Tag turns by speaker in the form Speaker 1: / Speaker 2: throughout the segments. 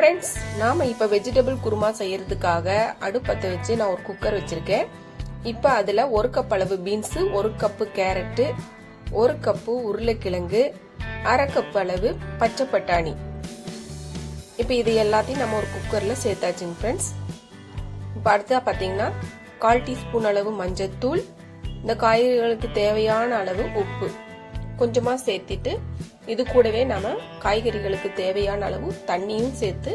Speaker 1: Friends, நாம இப்போ vegetable kurma செய்யறதுக்காக அடுப்பத்தை வச்சு நான் ஒரு குக்கர் வச்சிருக்கேன். இப்போ அதில் 1 கப் அளவு பீன்ஸ், 1 கப்பு கேரட்டு, 1 கப்பு உருளைக்கிழங்கு, 1/2 கப் அளவு பச்சை பட்டாணி. இப்போ இது எல்லாத்தையும் நம்ம ஒரு குக்கரில் சேர்த்தாச்சுங்க ஃப்ரெண்ட்ஸ். இப்போ அடுத்ததாக பார்த்தீங்கன்னா 1/4 டீஸ்பூன் அளவு மஞ்சத்தூள், இந்த காய்கறிகளுக்கு தேவையான அளவு உப்பு கொஞ்சமாக சேர்த்திட்டு இது கூடவே நம்ம காய்கறிகளுக்கு தேவையான அளவு தண்ணியும் சேர்த்து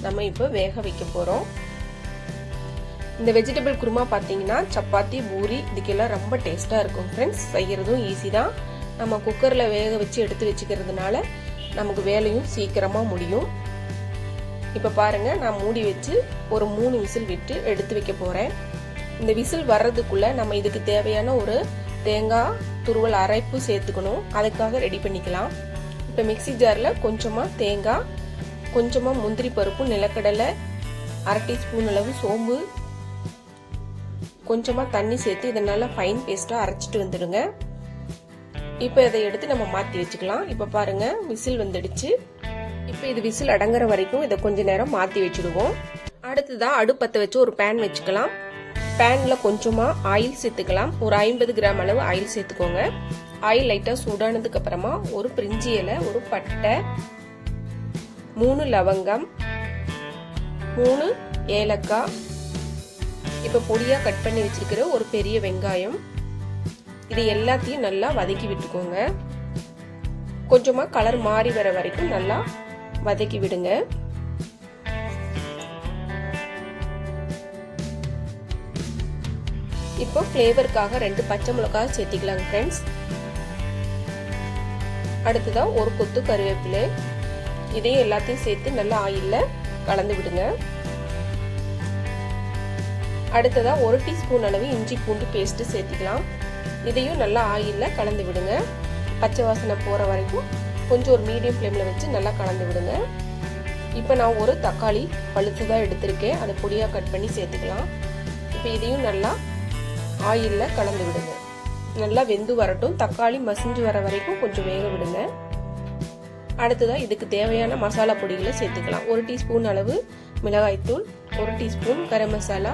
Speaker 1: நம்ம இப்போ வேக வைக்க போகிறோம். இந்த வெஜிடபிள் குருமா பார்த்தீங்கன்னா சப்பாத்தி, பூரி இதுக்கெல்லாம் ரொம்ப டேஸ்ட்டாக இருக்கும் ஃப்ரெண்ட்ஸ். செய்கிறதும் ஈஸி தான். நம்ம குக்கரில் வேக வச்சு எடுத்து வச்சுக்கிறதுனால நமக்கு வேலையும் சீக்கிரமாக முடியும். இப்போ பாருங்கள், நான் மூடி வச்சு ஒரு 3 விசில் விட்டு எடுத்து வைக்க போகிறேன். இந்த விசில் வர்றதுக்குள்ளே நம்ம இதுக்கு தேவையான ஒரு தேங்காய் துருவல் அரைப்பு சேர்த்துக்கணும். அதுக்காக ரெடி பண்ணிக்கலாம். இப்போ மிக்சி ஜாரில் கொஞ்சமாக தேங்காய், கொஞ்சமாக முந்திரி பருப்பு, நிலக்கடலை, 1/2 டீஸ்பூன் அளவு சோம்பு, கொஞ்சமாக தண்ணி சேர்த்து இதை நல்லா ஃபைன் பேஸ்ட்டாக அரைச்சிட்டு வந்துடுங்க. இப்போ இதை எடுத்து நம்ம மாற்றி வச்சுக்கலாம். இப்போ பாருங்கள், விசில் வந்துடுச்சு. இப்போ இது விசில் அடங்குற வரைக்கும் இதை கொஞ்ச நேரம் மாற்றி வச்சுடுவோம். அடுத்ததான் அடுப்பத்தை வச்சு ஒரு பேன் வச்சுக்கலாம். பேனில் கொஞ்சமாக ஆயில் சேர்த்துக்கலாம். ஒரு 50 கிராம் அளவு ஆயில் சேர்த்துக்கோங்க. ஆயில் லைட்டாக சூடானதுக்கு அப்புறமா ஒரு பிரிஞ்சி இலை, ஒரு பட்டை, 3 லவங்கம், 3 ஏலக்காய், இப்போ பொடியாக கட் பண்ணி வச்சிருக்கிற ஒரு பெரிய வெங்காயம், இது எல்லாத்தையும் நல்லா வதக்கி விட்டுக்கோங்க. கொஞ்சமாக கலர் மாறி வர வரைக்கும் நல்லா வதக்கி விடுங்க. இப்போ ஃப்ளேவருக்காக 2 பச்சை மிளகாய் சேர்த்திக்கலாங்க ஃப்ரெண்ட்ஸ். அடுத்ததான் ஒரு கொத்து கருவேப்பிலை, இதையும் எல்லாத்தையும் சேர்த்து நல்லா ஆயிலில் கலந்து விடுங்க. அடுத்ததா 1 டீஸ்பூன் அளவு இஞ்சி பூண்டு பேஸ்ட் சேர்த்திக்கலாம். இதையும் நல்லா ஆயிலில் கலந்து விடுங்க. பச்சை வாசனை போகிற வரைக்கும் கொஞ்சம் ஒரு மீடியம் ஃப்ளேமில் வச்சு நல்லா கலந்து விடுங்க. இப்போ நான் ஒரு தக்காளி பழுத்துதான் எடுத்திருக்கேன். அதை பொடியாக கட் பண்ணி சேர்த்துக்கலாம். இப்போ இதையும் நல்லா ஆயிலில் கலந்து விடுங்க. நல்லா வெந்து வரட்டும். தக்காளி மசிஞ்சு வர வரைக்கும் கொஞ்சம் வேக விடுங்க. அடுத்ததாக இதுக்கு தேவையான மசாலா பொடிகளை சேர்த்துக்கலாம். 1 டீஸ்பூன் அளவு மிளகாய்த்தூள், 1 டீஸ்பூன் கரம் மசாலா,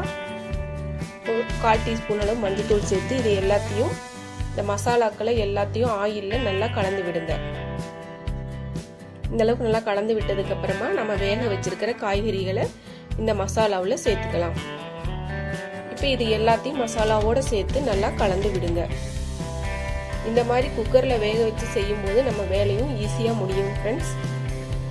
Speaker 1: 1/4 டீஸ்பூன் அளவு மல்லித்தூள் சேர்த்து இது எல்லாத்தையும், இந்த மசாலாக்களை எல்லாத்தையும் ஆயிலில் நல்லா கலந்து விடுங்க. இந்த அளவுக்கு நல்லா கலந்து விட்டதுக்கு அப்புறமா நம்ம வேக வச்சிருக்கிற காய்கறிகளை இந்த மசாலாவில் சேர்த்துக்கலாம். இப்போ இது எல்லாத்தையும் மசாலாவோட சேர்த்து நல்லா கலந்து விடுங்க. இந்த மாதிரி குக்கரில் வேக வச்சு செய்யும்போது நம்ம வேலையும் ஈஸியாக முடியும் ஃப்ரெண்ட்ஸ்.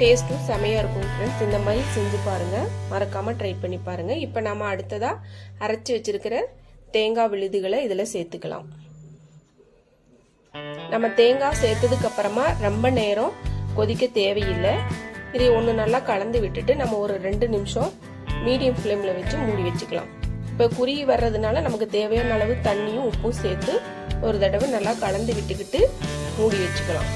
Speaker 1: டேஸ்ட்டும் செமையாக இருக்கும் ஃப்ரெண்ட்ஸ். இந்த மாதிரி செஞ்சு பாருங்கள், மறக்காமல் ட்ரை பண்ணி பாருங்கள். இப்போ நம்ம அடுத்ததாக அரைச்சி வச்சிருக்கிற தேங்காய் விழுதுகளை இதில் சேர்த்துக்கலாம். நம்ம தேங்காய் சேர்த்ததுக்கு அப்புறமா ரொம்ப நேரம் கொதிக்க தேவையில்லை. இதை ஒன்று நல்லா கலந்து விட்டுட்டு நம்ம ஒரு 2 நிமிஷம் மீடியம் ஃப்ளேமில் வச்சு மூடி வச்சுக்கலாம். இப்போ குறுகி வர்றதுனால நமக்கு தேவையான அளவு தண்ணியும் உப்பும் சேர்த்து ஒரு தடவை நல்லா கலந்து விட்டுக்கிட்டு மூடி வச்சுக்கலாம்.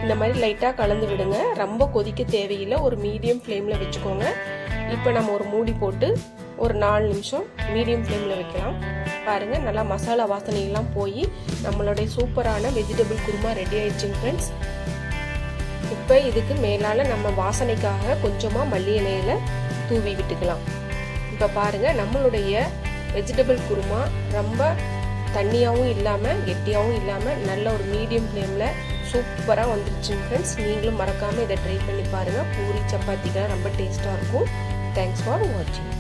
Speaker 1: இந்த மாதிரி லைட்டாக கலந்து விடுங்க. ரொம்ப கொதிக்க தேவையில்லை. ஒரு மீடியம் ஃப்ளேமில் வச்சுக்கோங்க. இப்போ நம்ம ஒரு மூடி போட்டு ஒரு 4 நிமிஷம் மீடியம் ஃப்ளேமில் வைக்கலாம். பாருங்கள், நல்லா மசாலா வாசனையெல்லாம் போய் நம்மளுடைய சூப்பரான வெஜிடபிள் குருமா ரெடி ஆயிடுச்சுங்க ஃப்ரெண்ட்ஸ். இப்போ இதுக்கு மேலால் நம்ம வாசனைக்காக கொஞ்சமாக மல்லி இலையில தூவி விட்டுக்கலாம். இப்போ பாருங்கள், நம்மளுடைய வெஜிடபிள் குருமா ரொம்ப தண்ணியாகவும் இல்லாமல் கெட்டியாகவும் இல்லாமல் நல்ல ஒரு மீடியம் ஃப்ளேமில் சூப்பராக வந்துருச்சுங்க ஃப்ரெண்ட்ஸ். நீங்களும் மறக்காமல் இதை ட்ரை பண்ணி பாருங்கள். பூரி சப்பாத்திக்கெல்லாம் ரொம்ப டேஸ்ட்டாக இருக்கும். தேங்க்ஸ் ஃபார் வாட்சிங்.